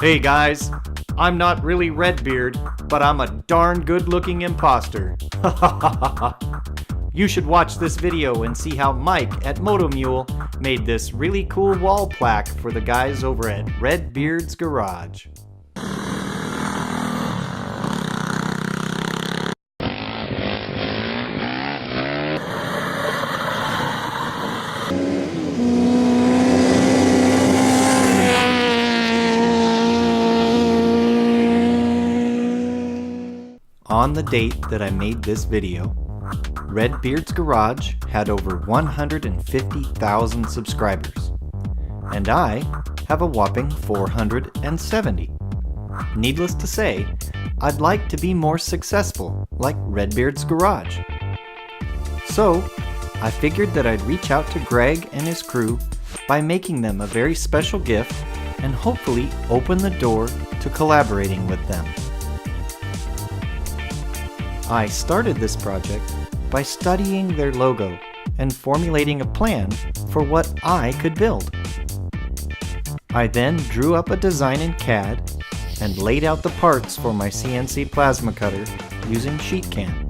Hey guys, I'm not really Redbeard, but I'm a darn good-looking imposter. You should watch this video and see how Mike at Motomule made this really cool wall plaque for the guys over at Redbeard's Garage. On the date that I made this video, Redbeard's Garage had over 150,000 subscribers, and I have a whopping 470. Needless to say, I'd like to be more successful like Redbeard's Garage. So, I figured that I'd reach out to Greg and his crew by making them a very special gift and hopefully open the door to collaborating with them. I started this project by studying their logo and formulating a plan for what I could build. I then drew up a design in CAD and laid out the parts for my CNC plasma cutter using SheetCam.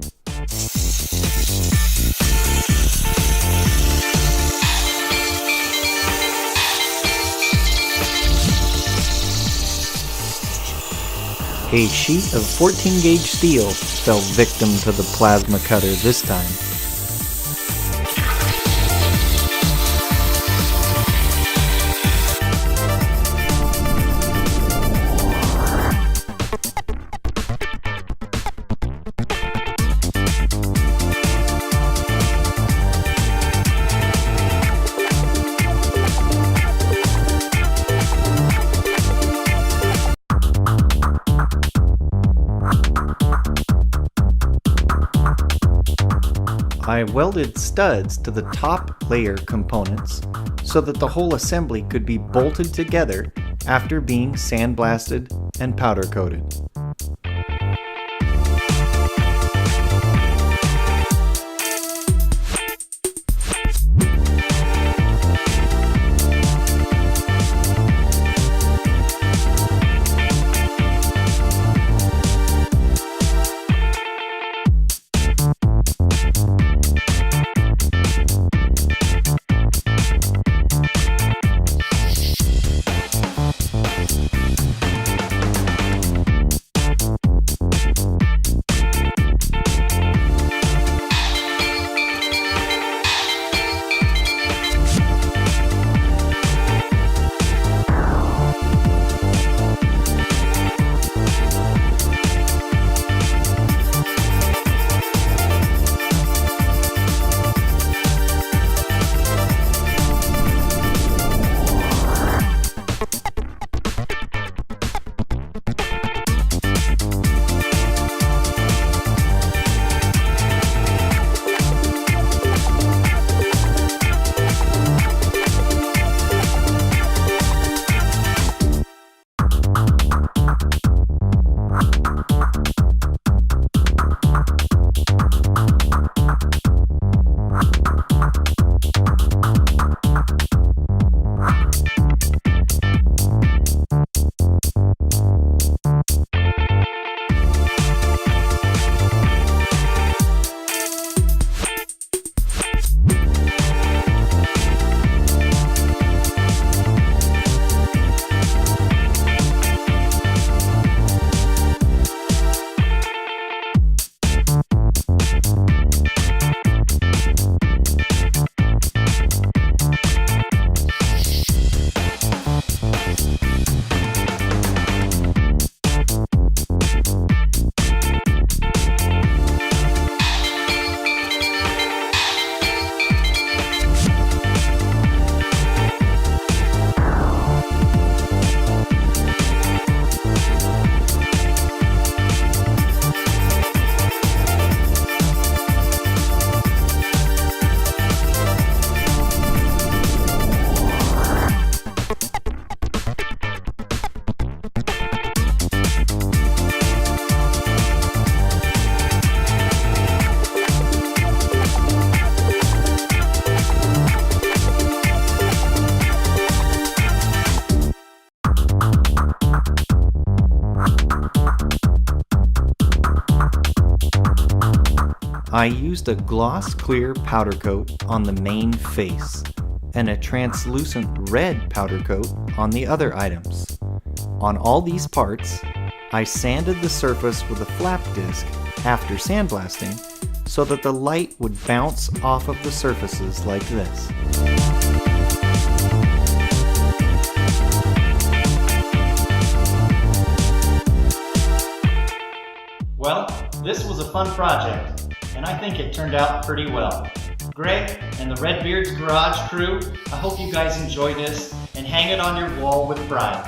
A sheet of 14 gauge steel fell victim to the plasma cutter this time. I welded studs to the top layer components so that the whole assembly could be bolted together after being sandblasted and powder coated. I used a gloss clear powder coat on the main face and a translucent red powder coat on the other items. On all these parts, I sanded the surface with a flap disc after sandblasting so that the light would bounce off of the surfaces like this. Well, this was a fun project, and I think it turned out pretty well. Greg and the Redbeard's Garage crew, I hope you guys enjoy this and hang it on your wall with pride.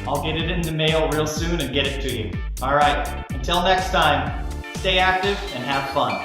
I'll get it in the mail real soon and get it to you. Alright, until next time, stay active and have fun.